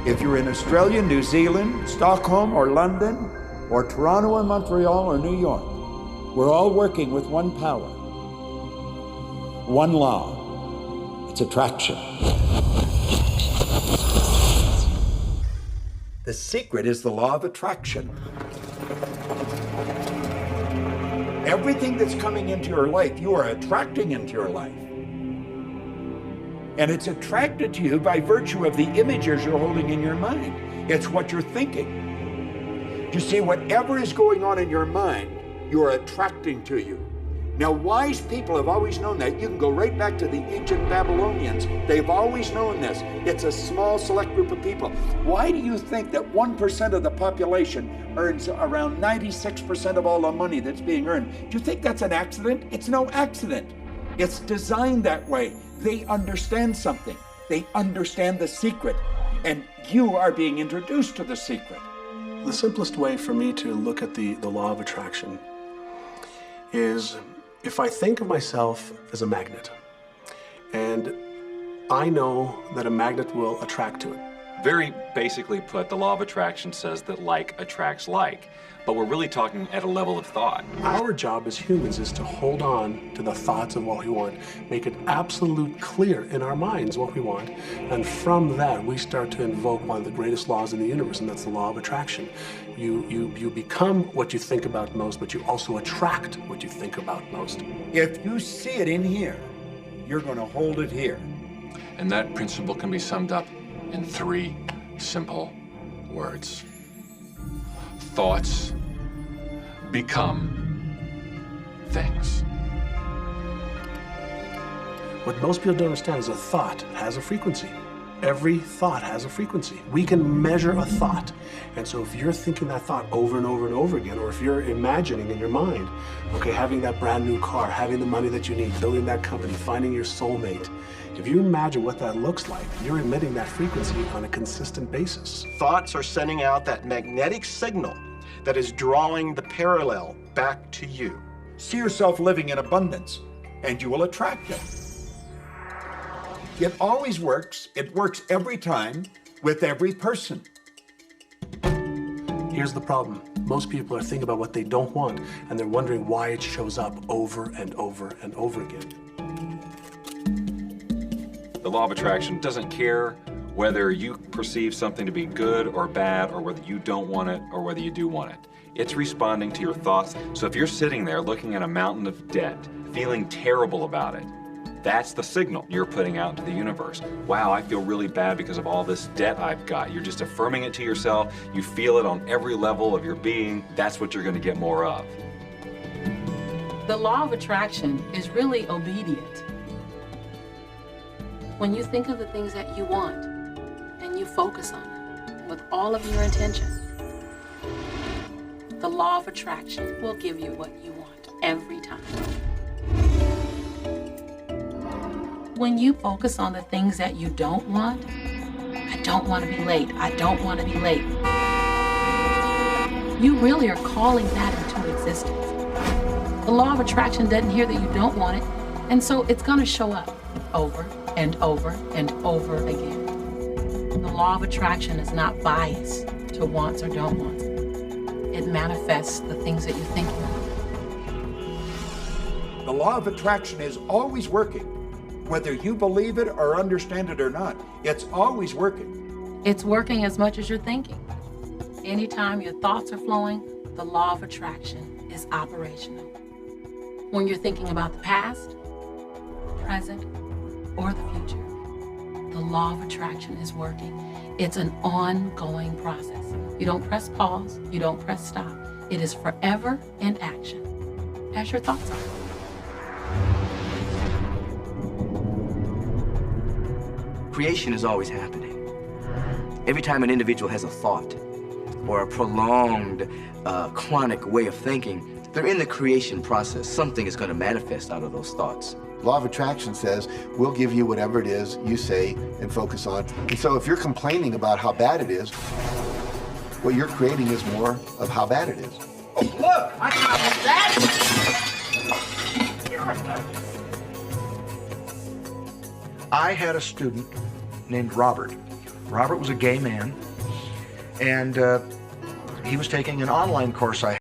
If you're in Australia, New Zealand, Stockholm or London, or Toronto or Montreal or New York, we're all working with one power, one law. It's attraction. The secret is the law of attraction. Everything that's coming into your life, you are attracting into your life. And it's attracted to you by virtue of the images you're holding in your mind. It's what you're thinking. You see, whatever is going on in your mind, you're attracting to you. Now, wise people have always known that. You can go right back to the ancient Babylonians. They've always known this. It's a small, select group of people. Why do you think that 1% of the population earns around 96% of all the money that's being earned? Do you think that's an accident? It's no accident. It's designed that way. They understand something. They understand the secret. And you are being introduced to the secret. The simplest way for me to look at the law of attraction is if I think of myself as a magnet, and I know that a magnet will attract to it. Very basically put, the law of attraction says that like attracts like, but we're really talking at a level of thought. Our job as humans is to hold on to the thoughts of what we want, make it absolute clear in our minds what we want, and from that we start to invoke one of the greatest laws in the universe, and that's the law of attraction. You become what you think about most, but you also attract what you think about most. If you see it in here, you're going to hold it here. And that principle can be summed up in 3 simple words. Thoughts become things. What most people don't understand is a thought has a frequency. Every thought has a frequency. We can measure a thought. And so if you're thinking that thought over and over and over again, or if you're imagining in your mind, okay, having that brand new car, having the money that you need, building that company, finding your soulmate, if you imagine what that looks like, you're emitting that frequency on a consistent basis. Thoughts are sending out that magnetic signal that is drawing the parallel back to you. See yourself living in abundance, and you will attract it. It always works. It works every time with every person. Here's the problem. Most people are thinking about what they don't want, and they're wondering why it shows up over and over and over again. The law of attraction doesn't care whether you perceive something to be good or bad, or whether you don't want it or whether you do want it. It's responding to your thoughts. So if you're sitting there looking at a mountain of debt, feeling terrible about it, that's the signal you're putting out to the universe. Wow, I feel really bad because of all this debt I've got. You're just affirming it to yourself. You feel it on every level of your being. That's what you're going to get more of. The law of attraction is really obedient. When you think of the things that you want and you focus on them with all of your intention, the law of attraction will give you what you want every time. When you focus on the things that you don't want, I don't want to be late, I don't want to be late, you really are calling that into existence. The law of attraction doesn't hear that you don't want it, and so it's going to show up over and over and over again. The law of attraction is not biased to wants or don't wants. It manifests the things that you think you want. The law of attraction is always working. Whether you believe it or understand it or not, it's always working. It's working as much as you're thinking. Anytime your thoughts are flowing, the law of attraction is operational. When you're thinking about the past, present, or the future, the law of attraction is working. It's an ongoing process. You don't press pause, you don't press stop. It is forever in action, as your thoughts are. Creation is always happening. Every time an individual has a thought or a prolonged, chronic way of thinking, they're in the creation process. Something is going to manifest out of those thoughts. Law of attraction says, we'll give you whatever it is you say and focus on. And so if you're complaining about how bad it is, what you're creating is more of how bad it is. Oh, look, I got that. I had a student named Robert Robert was a gay man, and he was taking an online course I